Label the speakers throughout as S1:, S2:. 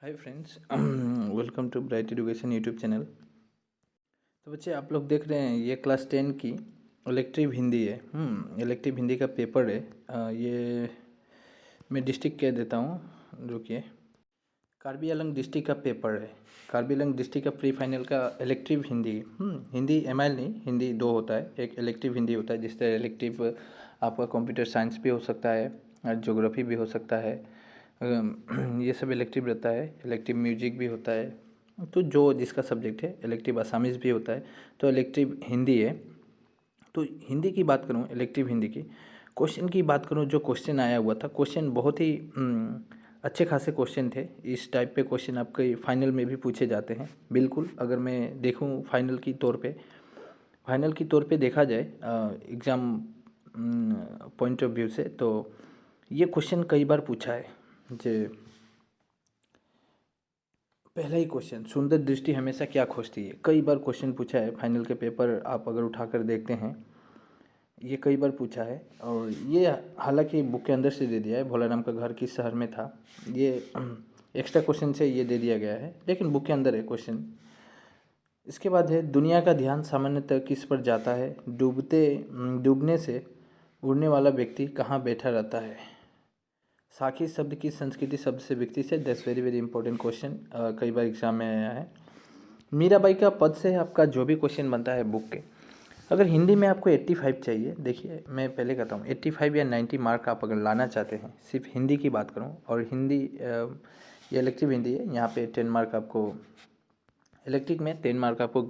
S1: Hi friends, welcome to bright education YouTube channel. तो बच्चे आप लोग देख रहे हैं ये क्लास 10 की इलेक्टिव हिंदी है। इलेक्टिव हिंदी का पेपर है। ये मैं डिस्ट्रिक्ट कह देता हूँ। रुकिए, कार्बी आंलंग डिस्ट्रिक्ट का पेपर है। कार्बी आंलंग डिस्ट्रिक्ट का प्री फाइनल का इलेक्टिव हिंदी। हिंदी एमआईएल नहीं, हिंदी दो होता है। एक इलेक्टिव हिंदी होता है, जिस तरह इलेक्टिव आपका कंप्यूटर साइंस भी हो सकता है और ज्योग्राफी भी हो सकता है। ये सब इलेक्टिव रहता है। इलेक्टिव म्यूजिक भी होता है। तो जो जिसका सब्जेक्ट है, इलेक्टिव असामीज़ भी होता है। तो इलेक्टिव हिंदी है। तो हिंदी की बात करूँ, इलेक्टिव हिंदी की क्वेश्चन की बात करूँ, जो क्वेश्चन आया हुआ था, क्वेश्चन बहुत ही अच्छे खासे क्वेश्चन थे। इस टाइप पे क्वेश्चन आपके फाइनल में भी पूछे जाते हैं। बिल्कुल, अगर मैं देखूँ फाइनल की तौर पे देखा जाए एग्ज़ाम पॉइंट ऑफ व्यू से, तो ये क्वेश्चन कई बार पूछा है। जे पहला ही क्वेश्चन, सुंदर दृष्टि हमेशा क्या खोजती है, कई बार क्वेश्चन पूछा है। फाइनल के पेपर आप अगर उठाकर देखते हैं, ये कई बार पूछा है। और ये हालांकि बुक के अंदर से दे दिया है, भोलाराम का घर किस शहर में था, ये एक्स्ट्रा क्वेश्चन से ये दे दिया गया है, लेकिन बुक के अंदर है क्वेश्चन। इसके बाद है, दुनिया का ध्यान सामान्यतः किस पर जाता है, डूबने से उड़ने वाला व्यक्ति कहाँ बैठा रहता है। साखी शब्द की संस्कृति शब्द से व्यक्ति से, that's very very important question, कई बार एग्जाम में आया है। मीराबाई का पद से आपका जो भी क्वेश्चन बनता है बुक के, अगर हिंदी में आपको 85 चाहिए, देखिए मैं पहले कहता हूँ 85 या 90 मार्क आप अगर लाना चाहते हैं, सिर्फ हिंदी की बात करूँ, और हिंदी ये इलेक्टिव हिंदी है, यहाँ पे 10 मार्क आपको, इलेक्टिव में 10 मार्क आपको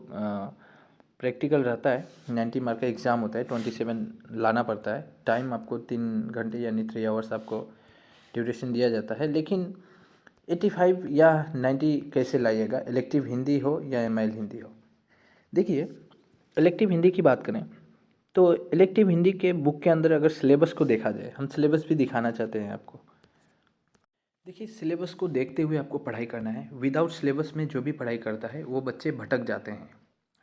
S1: प्रैक्टिकल रहता है, 90 मार्क का एग्ज़ाम होता है, 27 लाना पड़ता है। टाइम आपको 3 घंटे यानी 3 आवर्स आपको ड्यूरेशन दिया जाता है। लेकिन 85 या 90 कैसे लाइएगा, इलेक्टिव हिंदी हो या एमआईएल हिंदी हो। देखिए, इलेक्टिव हिंदी की बात करें तो इलेक्टिव हिंदी के बुक के अंदर अगर सिलेबस को देखा जाए, हम सिलेबस भी दिखाना चाहते हैं आपको। देखिए, सिलेबस को देखते हुए आपको पढ़ाई करना है। विदाउट सिलेबस में जो भी पढ़ाई करता है वो बच्चे भटक जाते हैं।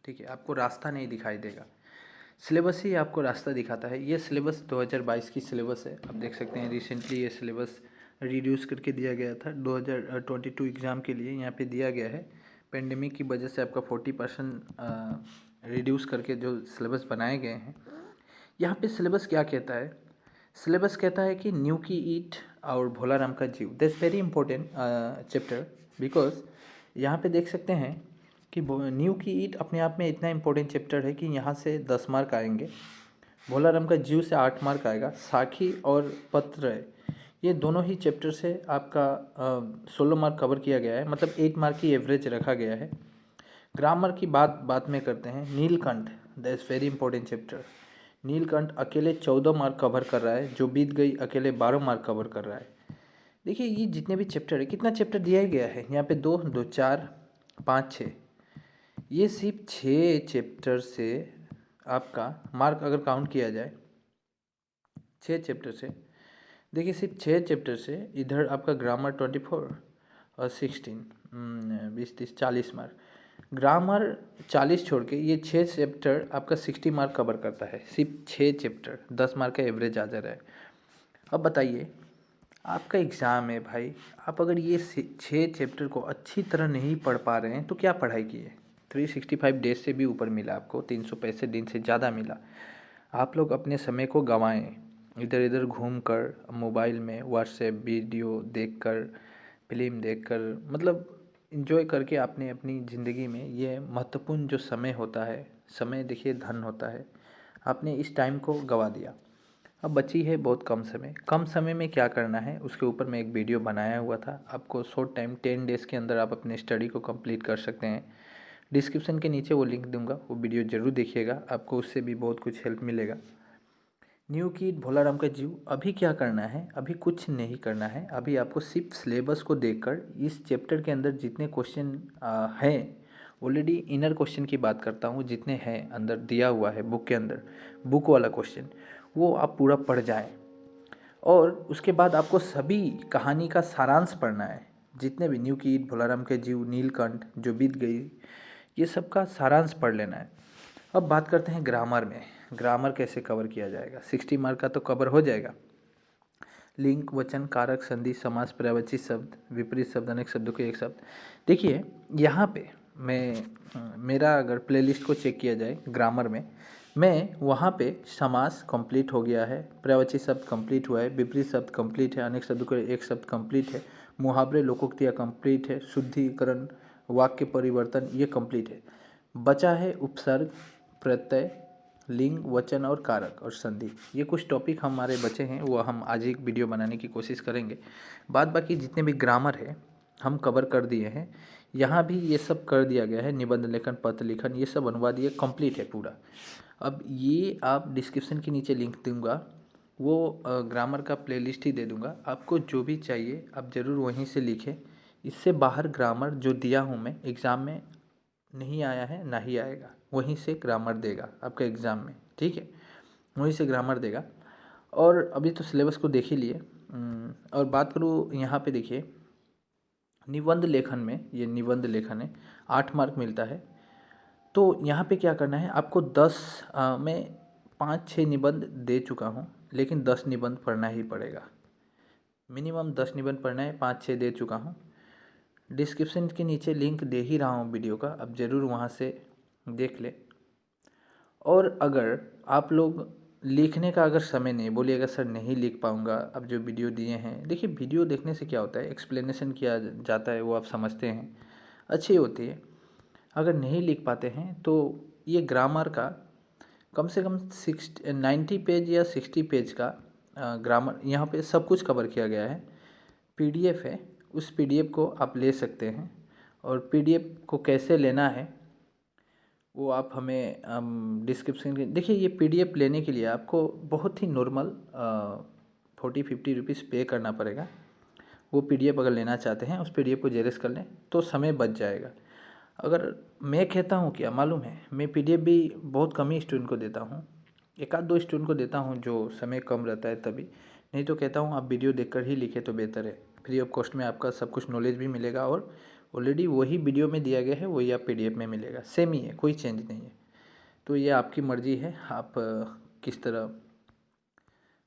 S1: ठीक है, आपको रास्ता नहीं दिखाई देगा, सिलेबस ही आपको रास्ता दिखाता है। ये सिलेबस 2022 की सिलेबस है, आप देख सकते हैं। रिसेंटली ये सिलेबस रिड्यूस करके दिया गया था 2022 एग्ज़ाम के लिए, यहाँ पे दिया गया है। पेंडेमिक की वजह से आपका 40% रिड्यूस करके जो सिलेबस बनाए गए हैं। यहाँ पे सिलेबस क्या कहता है, सिलेबस कहता है कि न्यू की ईट और भोलाराम का जीव, that's very important chapter, because यहाँ पे देख सकते हैं कि न्यू की ईट अपने आप में इतना इंपॉर्टेंट चैप्टर है कि यहाँ से 10 मार्क आएंगे। भोलाराम का जीव से 8 मार्क आएगा। साखी और पत्र, ये दोनों ही चैप्टर से आपका 16 मार्क कवर किया गया है, मतलब 8 मार्क की एवरेज रखा गया है। ग्रामर की बात में करते हैं। Neelkanth, that's very important chapter. Neelkanth अकेले 14 मार्क कवर कर रहा है, जो बीत गई अकेले 12 मार्क कवर कर रहा है। देखिए, ये जितने भी चैप्टर है, कितना चैप्टर दिया गया है यहाँ पे, 2 2 4 5 6, ये सिर्फ 6 चैप्टर से आपका मार्क अगर काउंट किया जाए, 6 चैप्टर से, देखिए सिर्फ 6 चैप्टर से इधर आपका ग्रामर 24 और 16, 20 30 40 मार्क। ग्रामर 40 छोड़ के ये 6 चैप्टर आपका 60 मार्क कवर करता है, सिर्फ 6 चैप्टर, 10 मार्क का एवरेज आ जा रहा है। अब बताइए, आपका एग्ज़ाम है भाई, आप अगर ये 6 चैप्टर को अच्छी तरह नहीं पढ़ पा रहे हैं तो क्या पढ़ाई की है। 365 डेज से भी ऊपर मिला आपको, 365 दिन से ज़्यादा मिला। आप लोग अपने समय को गंवाएं इधर इधर घूम कर, मोबाइल में व्हाट्सएप वीडियो देख कर, फिल्म देख कर, मतलब इन्जॉय करके आपने अपनी ज़िंदगी में ये महत्वपूर्ण जो समय होता है, समय देखिए धन होता है, आपने इस टाइम को गंवा दिया। अब बची है बहुत कम समय, कम समय में क्या करना है उसके ऊपर मैं एक वीडियो बनाया हुआ था। आपको शॉर्ट टाइम 10 डेज़ के अंदर आप अपने स्टडी को कंप्लीट कर सकते हैं। डिस्क्रिप्शन के नीचे वो लिंक दूंगा, वो वीडियो ज़रूर देखिएगा, आपको उससे भी बहुत कुछ हेल्प मिलेगा। न्यू किड भोलाराम का जीव, अभी क्या करना है, अभी कुछ नहीं करना है। अभी आपको सिर्फ सिलेबस को देखकर इस चैप्टर के अंदर जितने क्वेश्चन हैं, ऑलरेडी इनर क्वेश्चन की बात करता हूँ, जितने हैं अंदर दिया हुआ है बुक के अंदर, बुक वाला क्वेश्चन, वो आप पूरा पढ़ जाएं। और उसके बाद आपको सभी कहानी का सारांश पढ़ना है, जितने भी न्यू कीट भोलाराम के जीव, नीलकंठ, जो बीत गई, ये सब का सारांश पढ़ लेना है। अब बात करते हैं ग्रामर में, ग्रामर कैसे कवर किया जाएगा। 60 मार्क का तो कवर हो जाएगा, लिंग, वचन, कारक, संधि, समास, पर्यायवाची शब्द, विपरीत शब्द, अनेक शब्दों के एक शब्द। देखिए यहाँ पे मेरा अगर प्लेलिस्ट को चेक किया जाए ग्रामर में, मैं वहाँ पे समास कंप्लीट हो गया है, पर्यायवाची शब्द कंप्लीट हुआ है, विपरीत शब्द कंप्लीट है, अनेक शब्दों के एक शब्द कंप्लीट है, मुहावरे, लोकोक्तियाँ कंप्लीट है, शुद्धिकरण, वाक्य परिवर्तन ये कंप्लीट है। बचा है उपसर्ग, प्रत्यय, लिंग, वचन और कारक और संधि। ये कुछ टॉपिक हमारे बचे हैं, वो हम आज एक वीडियो बनाने की कोशिश करेंगे। बाद बाकी जितने भी ग्रामर है हम कवर कर दिए हैं। यहाँ भी ये सब कर दिया गया है, निबंध लेखन, पत्र लिखन, ये सब अनुवाद ये कंप्लीट है पूरा। अब ये आप डिस्क्रिप्शन के नीचे लिंक दूंगा, वो ग्रामर का प्लेलिस्ट ही दे दूंगा। आपको जो भी चाहिए आप ज़रूर वहीं से लिखें। इससे बाहर ग्रामर जो दिया हूँ मैं एग्ज़ाम में नहीं आया है, ना ही आएगा। वहीं से ग्रामर देगा आपका एग्ज़ाम में, ठीक है, वहीं से ग्रामर देगा। और अभी तो सिलेबस को देख ही लिए। और बात करूँ यहाँ पे, देखिए निबंध लेखन में, ये निबंध लेखन है, 8 मार्क मिलता है। तो यहाँ पे क्या करना है आपको, 10 मैं 5-6 निबंध दे चुका हूँ, लेकिन 10 निबंध पढ़ना ही पड़ेगा। मिनिमम 10 निबंध पढ़ना है, 5-6 दे चुका हूँ। डिस्क्रिप्शन के नीचे लिंक दे ही रहा हूँ वीडियो का, अब ज़रूर वहाँ से देख ले। और अगर आप लोग लिखने का अगर समय नहीं, बोलिएगा सर नहीं लिख पाऊँगा, अब जो वीडियो दिए हैं, देखिए वीडियो देखने से क्या होता है, एक्सप्लेनेशन किया जाता है, वो आप समझते हैं, अच्छी होती है। अगर नहीं लिख पाते हैं तो ये ग्रामर का कम से कम 90 पेज या 60 पेज का ग्रामर यहाँ पे सब कुछ कवर किया गया है। पीडीएफ है, उस पीडीएफ को आप ले सकते हैं। और पीडीएफ को कैसे लेना है वो आप हमें डिस्क्रिप्शन के, देखिए ये पीडीएफ लेने के लिए आपको बहुत ही नॉर्मल 40-50 रुपीज़ पे करना पड़ेगा। वो पीडीएफ अगर लेना चाहते हैं, उस पीडीएफ को जेरॉक्स कर लें तो समय बच जाएगा। अगर मैं कहता हूँ, क्या मालूम है, मैं पीडीएफ भी बहुत कम ही स्टूडेंट को देता हूँ, 1-2 स्टूडेंट को देता हूँ जो समय कम रहता है तभी। नहीं तो कहता हूँ आप वीडियो देखकर ही लिखें तो बेहतर है। फ्री ऑफ कॉस्ट में आपका सब कुछ नॉलेज भी मिलेगा, और ऑलरेडी वही वीडियो में दिया गया है वही आप पीडीएफ में मिलेगा, सेम ही है, कोई चेंज नहीं है। तो ये आपकी मर्ज़ी है, आप किस तरह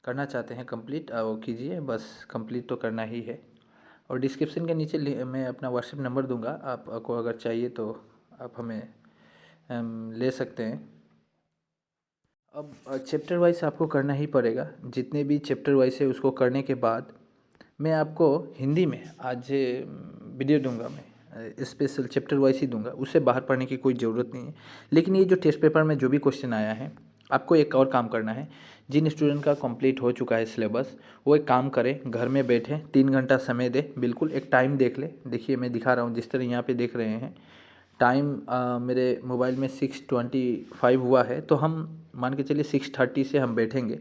S1: करना चाहते हैं कंप्लीट, वो कीजिए, बस कंप्लीट तो करना ही है। और डिस्क्रिप्शन के नीचे मैं अपना व्हाट्सएप नंबर दूंगा, आपको अगर चाहिए तो आप हमें ले सकते हैं। अब चैप्टर वाइज आपको करना ही पड़ेगा, जितने भी चैप्टर वाइज है उसको करने के बाद मैं आपको हिंदी में आज वीडियो दूंगा, मैं स्पेशल चैप्टर वाइज ही दूंगा, उससे बाहर पढ़ने की कोई ज़रूरत नहीं है। लेकिन ये जो टेस्ट पेपर में जो भी क्वेश्चन आया है, आपको एक और काम करना है। जिन स्टूडेंट का कंप्लीट हो चुका है सिलेबस, वो एक काम करें, घर में बैठे 3 घंटा समय दे, बिल्कुल एक टाइम देख ले। देखिए मैं दिखा रहा हूँ, जिस तरह यहाँ पे देख रहे हैं टाइम, मेरे मोबाइल में 6:25 हुआ है, तो हम मान के चलिए 6:30 से हम बैठेंगे,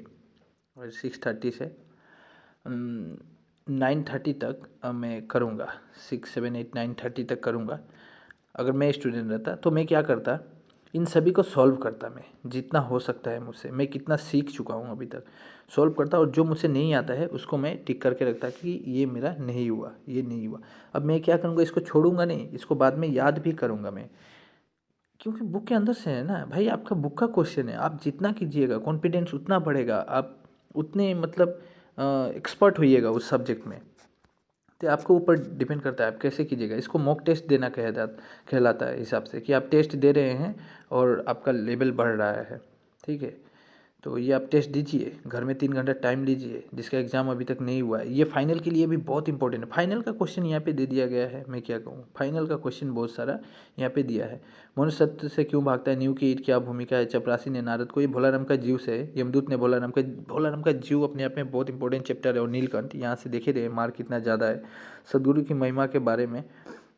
S1: और 6:30 से 9:30 तक मैं करूँगा, 6, 7, 8, 9:30 तक करूँगा। अगर मैं स्टूडेंट रहता तो मैं क्या करता, इन सभी को सॉल्व करता, मैं जितना हो सकता है मुझसे, मैं कितना सीख चुका हूँ अभी तक, सॉल्व करता, और जो मुझसे नहीं आता है उसको मैं टिक करके रखता कि ये मेरा नहीं हुआ, ये नहीं हुआ। अब मैं क्या करूँगा, इसको छोड़ूंगा नहीं, इसको बाद में याद भी करूँगा मैं, क्योंकि बुक के अंदर से है ना भाई, आपका बुक का क्वेश्चन है। आप जितना कीजिएगा कॉन्फिडेंस उतना बढ़ेगा, आप उतने मतलब एक्सपर्ट होइएगा उस सब्जेक्ट में। तो आपको ऊपर डिपेंड करता है आप कैसे कीजिएगा। इसको मॉक टेस्ट देना कहलाता है, हिसाब से कि आप टेस्ट दे रहे हैं और आपका लेवल बढ़ रहा है, ठीक है। तो ये आप टेस्ट दीजिए, घर में 3 घंटा टाइम लीजिए, जिसका एग्ज़ाम अभी तक नहीं हुआ है। ये फाइनल के लिए भी बहुत इंपॉर्टेंट है। फाइनल का क्वेश्चन यहाँ पे दे दिया गया है, मैं क्या कहूँ, फाइनल का क्वेश्चन बहुत सारा यहाँ पे दिया है। मनुष्य सत्य से क्यों भागता है, नींव की ईंट क्या भूमिका है, चपरासी ने नारद को, ये भोलाराम का जीव से है, यमदूत ने भोलाराम का जीव अपने आप में बहुत इंपॉर्टेंट चैप्टर है। और नीलकंठ, यहाँ से देखे रहे मार्क कितना ज़्यादा है। सदगुरु की महिमा के बारे में,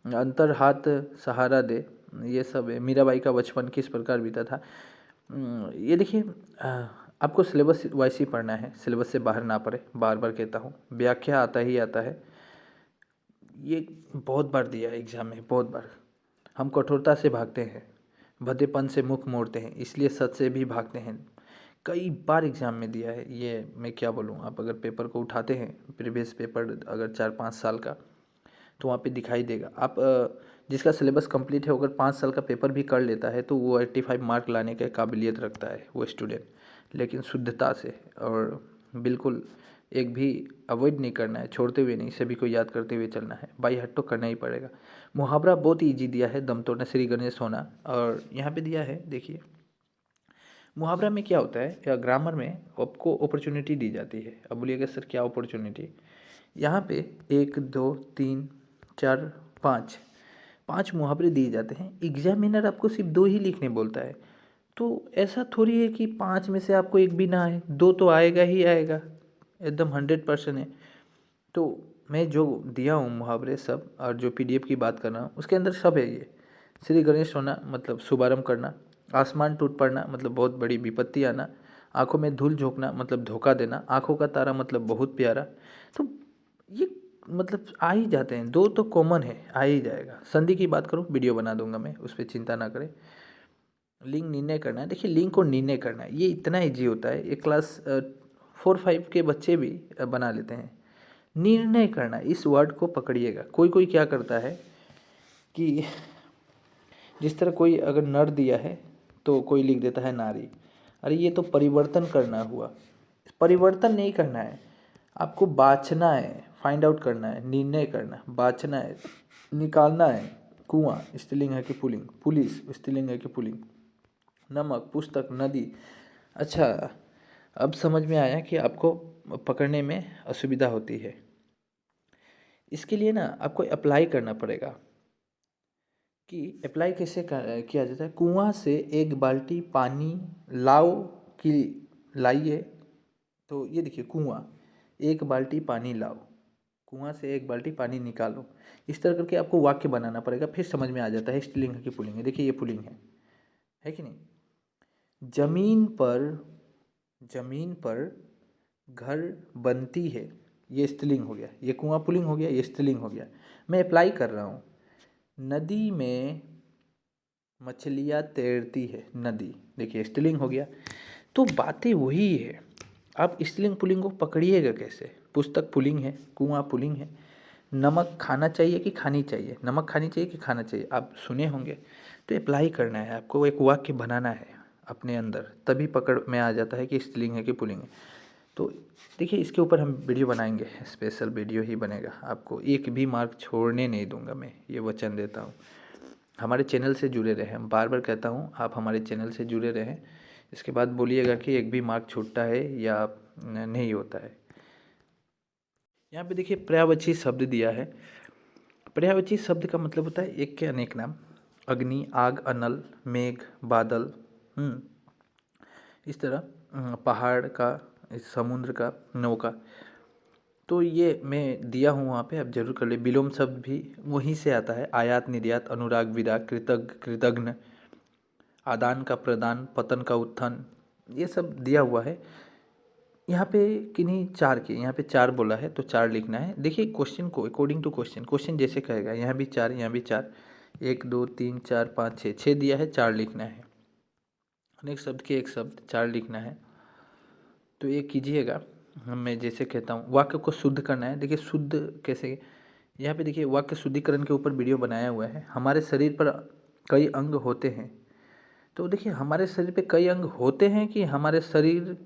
S1: अंतर हाथ सहारा दे, ये सब है। मीराबाई का बचपन किस प्रकार बीता था। ये देखिए आपको सिलेबस वाइज ही पढ़ना है, सिलेबस से बाहर ना पढ़े, बार बार कहता हूँ। व्याख्या आता ही आता है, ये बहुत बार दिया है एग्जाम में, बहुत बार। हम कठोरता से भागते हैं, भद्देपन से मुख मोड़ते हैं, इसलिए सच से भी भागते हैं। कई बार एग्ज़ाम में दिया है ये, मैं क्या बोलूँ। आप अगर पेपर को उठाते हैं, प्रीवियस पेपर अगर 4-5 साल का, तो वहाँ पे दिखाई देगा। आप जिसका सिलेबस कंप्लीट है, अगर 5 साल का पेपर भी कर लेता है तो वो 85 मार्क लाने के काबिलियत रखता है वो स्टूडेंट, लेकिन शुद्धता से और बिल्कुल एक भी अवॉइड नहीं करना है, छोड़ते हुए नहीं, सभी को याद करते हुए चलना है, बाई हार्ट तो करना ही पड़ेगा। मुहावरा बहुत ईजी दिया है, दम तोड़ना श्री गणेश होना, और यहाँ पे दिया है देखिए, मुहावरा में क्या होता है या ग्रामर में आपको अपॉर्चुनिटी दी जाती है। अब बोलिएगा सर क्या अपॉर्चुनिटी, यहाँ पे 1 2 3 4 5 5 मुहावरे दिए जाते हैं, एग्जामिनर आपको सिर्फ 2 ही लिखने बोलता है। तो ऐसा थोड़ी है कि 5 में से आपको एक भी ना आए, 2 तो आएगा ही आएगा, एकदम 100% है। तो मैं जो दिया हूँ मुहावरे सब, और जो पीडीएफ की बात कर रहा हूँ उसके अंदर सब है ये। श्री गणेश होना मतलब शुभारंभ करना, आसमान टूट पड़ना मतलब बहुत बड़ी विपत्ति आना, आंखों में धूल झोंकना मतलब धोखा देना, आंखों का तारा मतलब बहुत प्यारा। तो ये मतलब आ ही जाते हैं, 2 तो कॉमन है, आ ही जाएगा। संधि की बात करूँ, वीडियो बना दूंगा मैं, उस पर चिंता ना करें। लिंग निर्णय करना है, देखिए लिंग को निर्णय करना है, ये इतना ईजी होता है, ये क्लास 4 5 के बच्चे भी बना लेते हैं। निर्णय करना, इस वर्ड को पकड़िएगा। कोई कोई क्या करता है कि जिस तरह कोई अगर नर दिया है तो कोई लिख देता है नारी, अरे ये तो परिवर्तन करना हुआ। परिवर्तन नहीं करना है, आपको बाछना है, फाइंड आउट करना है, निर्णय करना है, बाछना है, निकालना है। कुआं स्त्रीलिंग है कि पुल्लिंग, पुलिस स्त्रीलिंग है कि पुल्लिंग, नमक, पुस्तक, नदी। अच्छा, अब समझ में आया कि आपको पकड़ने में असुविधा होती है। इसके लिए ना आपको अप्लाई करना पड़ेगा कि अप्लाई कैसे किया जाता है। कुआं से 1 बाल्टी पानी लाओ कि लाइए, तो ये देखिए कुआं, 1 बाल्टी पानी लाओ, कुआं से 1 बाल्टी पानी निकालो। इस तरह करके आपको वाक्य बनाना पड़ेगा, फिर समझ में आ जाता है स्त्रीलिंग है कि पुल्लिंग है। देखिए ये पुल्लिंग है कि नहीं। जमीन पर, जमीन पर घर बनती है, ये स्त्रीलिंग हो गया, ये कुआं पुल्लिंग हो गया, ये स्त्रीलिंग हो गया। मैं अप्लाई कर रहा हूँ, नदी में मछलियाँ तैरती है, नदी, देखिए स्त्रीलिंग हो गया। तो बातें वही है, आप स्त्रीलिंग पुल्लिंग को पकड़िएगा कैसे। पुस्तक पुल्लिंग है, कुआं पुल्लिंग है, नमक खाना चाहिए कि खानी चाहिए, नमक खानी चाहिए कि खाना चाहिए, आप सुने होंगे। तो अप्लाई करना है आपको, एक वाक्य बनाना है अपने अंदर, तभी पकड़ में आ जाता है कि स्त्रीलिंग है कि पुल्लिंग है। तो देखिए इसके ऊपर हम वीडियो बनाएंगे, स्पेशल वीडियो ही बनेगा, आपको एक भी मार्क छोड़ने नहीं दूंगा, मैं ये वचन देता हूँ। हमारे चैनल से जुड़े रहें, हम बार बार कहता हूँ आप हमारे चैनल से जुड़े रहें। इसके बाद बोलिएगा कि एक भी मार्क छूटता है या नहीं होता है। यहाँ पे देखिए पर्यायवाची शब्द दिया है। पर्यायवाची शब्द का मतलब होता है एक के अनेक नाम, अग्नि, आग, अनल, मेघ, बादल, इस तरह पहाड़ का, समुद्र का, नौका। तो ये मैं दिया हूँ वहाँ पे, आप जरूर कर ले। विलोम शब्द भी वहीं से आता है, आयात, निर्यात, अनुराग, विराग, कृतज्ञ, कृतघ्न, आदान का प्रदान, पतन का उत्थान, ये सब दिया हुआ है। यहाँ पे किन्हीं 4 के, यहाँ पे 4 बोला है तो 4 लिखना है। देखिए क्वेश्चन को अकॉर्डिंग टू क्वेश्चन, क्वेश्चन जैसे कहेगा, यहाँ भी 4, यहाँ भी 4, 1 2 3 4 5 6, 6 दिया है, 4 लिखना है। अनेक शब्द के एक शब्द, 4 लिखना है। तो ये कीजिएगा, मैं जैसे कहता हूँ। वाक्य को शुद्ध करना है, देखिए शुद्ध कैसे, यहाँ पे देखिए वाक्य शुद्धिकरण के ऊपर वीडियो बनाया हुआ है। हमारे शरीर पर कई अंग होते हैं, तो देखिए हमारे शरीर पे कई अंग होते हैं कि हमारे शरीर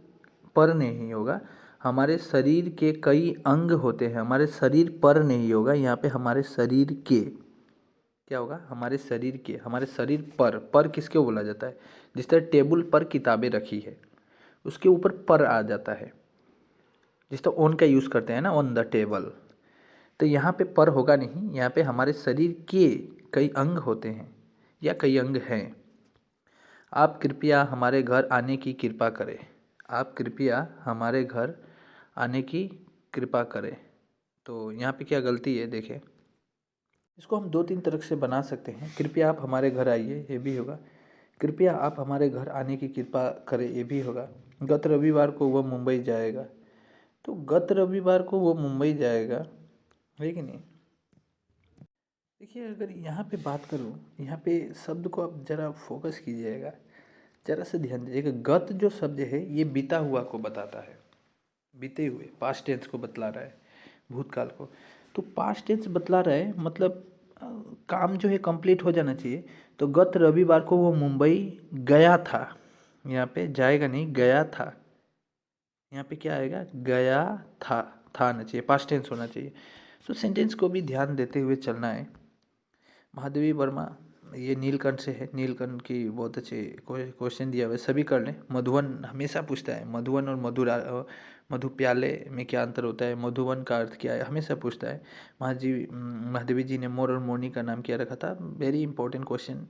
S1: पर नहीं होगा, हमारे शरीर के कई अंग होते हैं, हमारे शरीर पर नहीं होगा, यहाँ पे हमारे शरीर के क्या होगा, हमारे शरीर के, हमारे शरीर पर किसके बोला जाता है। जिस तरह टेबल पर किताबें रखी है, उसके ऊपर पर आ जाता है। जिस तरह ऑन का यूज़ करते हैं ना, ऑन द टेबल, तो यहाँ पे पर होगा नहीं, यहाँ पे हमारे शरीर के कई अंग होते हैं या कई अंग हैं। आप कृपया हमारे घर आने की कृपा करें, आप कृपया हमारे घर आने की कृपा करें। तो यहाँ पे क्या गलती है देखें, इसको हम 2 3 तरह से बना सकते हैं। कृपया आप हमारे घर आइए, ये भी होगा। कृपया आप हमारे घर आने की कृपा करें, ये भी होगा। गत रविवार को वह मुंबई जाएगा, तो गत रविवार को वो मुंबई जाएगा, है कि नहीं। देखिए अगर यहाँ पे बात करूँ, यहाँ पे शब्द को आप ज़रा फोकस कीजिएगा, ज़रा से ध्यान दीजिएगा। गत जो शब्द है ये बीता हुआ को बताता है, बीते हुए पास्ट टेंस को बतला रहा है, भूतकाल को। तो पास्ट टेंस बतला रहा है मतलब काम जो है कंप्लीट हो जाना चाहिए। तो गत रविवार को वो मुंबई गया था, यहाँ पे जाएगा नहीं, गया था, यहाँ पे क्या आएगा, गया था आना चाहिए, पास्ट टेंस होना चाहिए। तो सेंटेंस को भी ध्यान देते हुए चलना है। महादेवी वर्मा, ये नीलकंठ से है, नीलकंठ की बहुत अच्छे क्वेश्चन दिया हुआ है, सभी कर लें। मधुवन हमेशा पूछता है, मधुवन और मधु प्याले में क्या अंतर होता है, मधुवन का अर्थ क्या है, हमेशा पूछता है। महादेवी जी ने मोर और मोरनी का नाम क्या रखा था, वेरी इंपॉर्टेंट क्वेश्चन,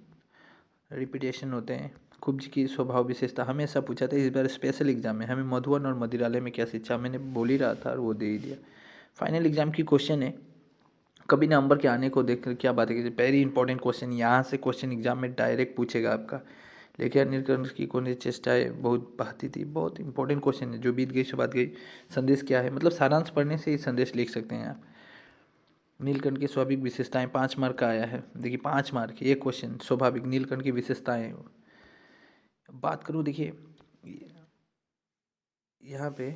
S1: रिपीटेशन होते हैं। कुब्ज जी की स्वभाव विशेषता हमेशा पूछा था, इस बार स्पेशल एग्जाम में हमें मधुवन और मदिरालय में क्या शिक्षा, मैंने बोल ही रहा था और वो दे ही दिया। फाइनल एग्जाम की क्वेश्चन है, कभी नंबर के आने को देखकर क्या बात है, वेरी इंपॉर्टेंट क्वेश्चन, यहाँ से क्वेश्चन एग्जाम में डायरेक्ट पूछेगा आपका। लेकिन नीलकंठ की कौन सी चेष्टाएं बहुत बहती थी, बहुत इंपॉर्टेंट क्वेश्चन है, जो बीत गई सो बात गई। संदेश क्या है, मतलब सारांश पढ़ने से ही संदेश लिख सकते हैं आप। नीलकंठ की स्वाभाविक विशेषताएं 5 मार्क का आया है, देखिए 5 मार्क एक क्वेश्चन, स्वाभाविक नीलकंठ की विशेषताएं। बात करूँ, देखिए यहाँ पे,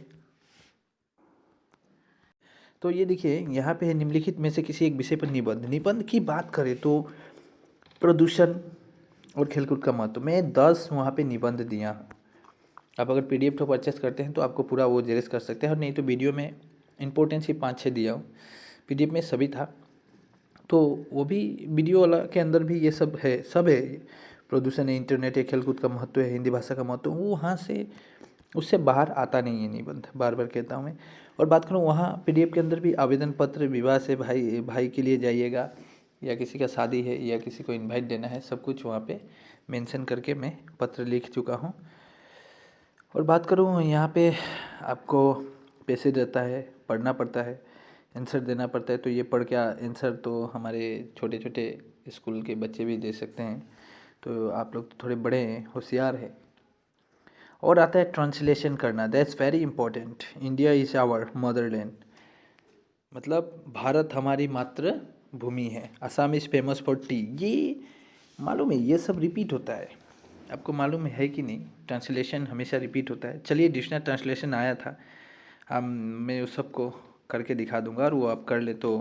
S1: तो ये देखिए यहाँ पे है, निम्नलिखित में से किसी एक विषय पर निबंध। निबंध की बात करें तो प्रदूषण और खेलकूद का महत्व, मैं 10 वहाँ पे निबंध दिया हूँ। आप अगर पीडीएफ तो परचेस करते हैं तो आपको पूरा वो जेरेस कर सकते हैं, और नहीं तो वीडियो में इंपॉर्टेंस ही 5-6 दिया हूँ। पीडीएफ में सभी था, तो वो भी वीडियो वाला के अंदर भी ये सब है, सब है। प्रदूषण है, इंटरनेट है, खेलकूद का महत्व है, हिंदी भाषा का महत्व, वो वहाँ से उससे बाहर आता नहीं है निबंध, बार बार कहता हूँ मैं। और बात करूँ वहाँ पीडीएफ के अंदर भी आवेदन पत्र, विवाह से भाई के लिए जाइएगा, या किसी का शादी है, या किसी को इनवाइट देना है, सब कुछ वहाँ पे मेंशन करके मैं पत्र लिख चुका हूँ। और बात करूँ यहाँ पे आपको पैसे देता है, पढ़ना पड़ता है, आंसर देना पड़ता है, तो ये पढ़ के आंसर तो हमारे छोटे छोटे स्कूल के बच्चे भी दे सकते हैं, तो आप लोग तो थोड़े बड़े हैं, होशियार है। और आता है ट्रांसलेशन करना, that's very important. India is our motherland, मतलब भारत हमारी मातृ भूमि है। Assam is famous for tea, ये मालूम है, ये सब रिपीट होता है, आपको मालूम है कि नहीं, ट्रांसलेशन हमेशा रिपीट होता है। चलिए डिक्शनरी ट्रांसलेशन आया था, मैं उस सबको करके दिखा दूंगा, और वो आप कर ले तो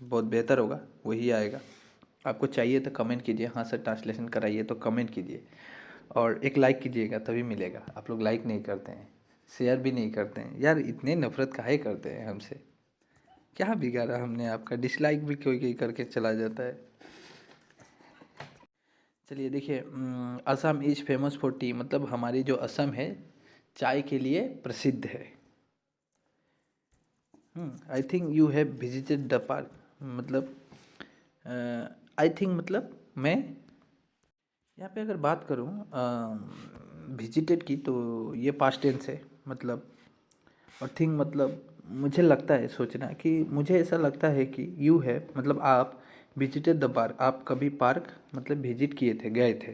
S1: बहुत बेहतर होगा, वही आएगा। आपको चाहिए तो कमेंट कीजिए, हाँ सर ट्रांसलेशन कराइए, तो कमेंट कीजिए, और एक लाइक कीजिएगा तभी मिलेगा। आप लोग लाइक नहीं करते हैं, शेयर भी नहीं करते हैं यार, इतने नफरत काहे करते हैं हमसे, क्या बिगाड़ा हमने आपका, डिसलाइक भी कोई कोई करके चला जाता है। चलिए देखिए, Assam is famous for T, मतलब हमारी जो असम है चाय के लिए प्रसिद्ध है। I think you have visited the park, मतलब आई थिंक मतलब मैं, यहाँ पे अगर बात करूँ विजिटेड की, तो ये पास्ट टेंस है, मतलब, और थिंक मतलब मुझे लगता है, सोचना कि मुझे ऐसा लगता है कि यू है, मतलब आप विजिटेड द पार्क, आप कभी पार्क मतलब विजिट किए थे, गए थे,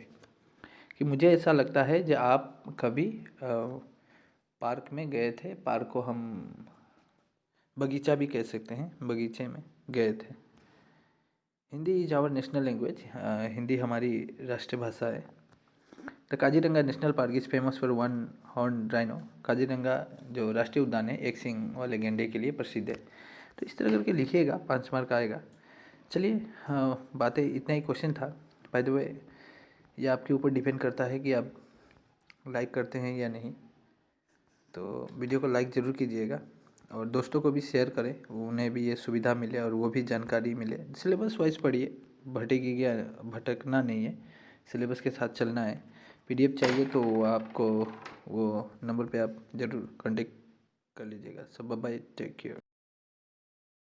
S1: कि मुझे ऐसा लगता है जो आप कभी पार्क में गए थे, पार्क को हम बगीचा भी कह सकते हैं, बगीचे में गए थे। Hindi is our national language, Hindi हमारी राष्ट्रीय भाषा है। The Kaziranga national park is famous for one horn rhino, Kaziranga जो राष्ट्रीय उद्यान है एक सींग वाले गेंडे के लिए प्रसिद्ध है। तो इस तरह करके लिखिएगा, 5 मार्क आएगा। चलिए, हाँ बातें, इतना ही क्वेश्चन था। बाय द वे, ये आपके ऊपर डिपेंड करता है कि आप लाइक करते हैं या नहीं, तो वीडियो को लाइक ज़रूर कीजिएगा, और दोस्तों को भी शेयर करें, उन्हें भी ये सुविधा मिले और वो भी जानकारी मिले। सिलेबस वाइज पढ़िए, भटकेगा, भटकना नहीं है, सिलेबस के साथ चलना है। पीडीएफ चाहिए तो आपको वो नंबर पे आप ज़रूर कांटेक्ट कर लीजिएगा। सब बाय, टेक केयर।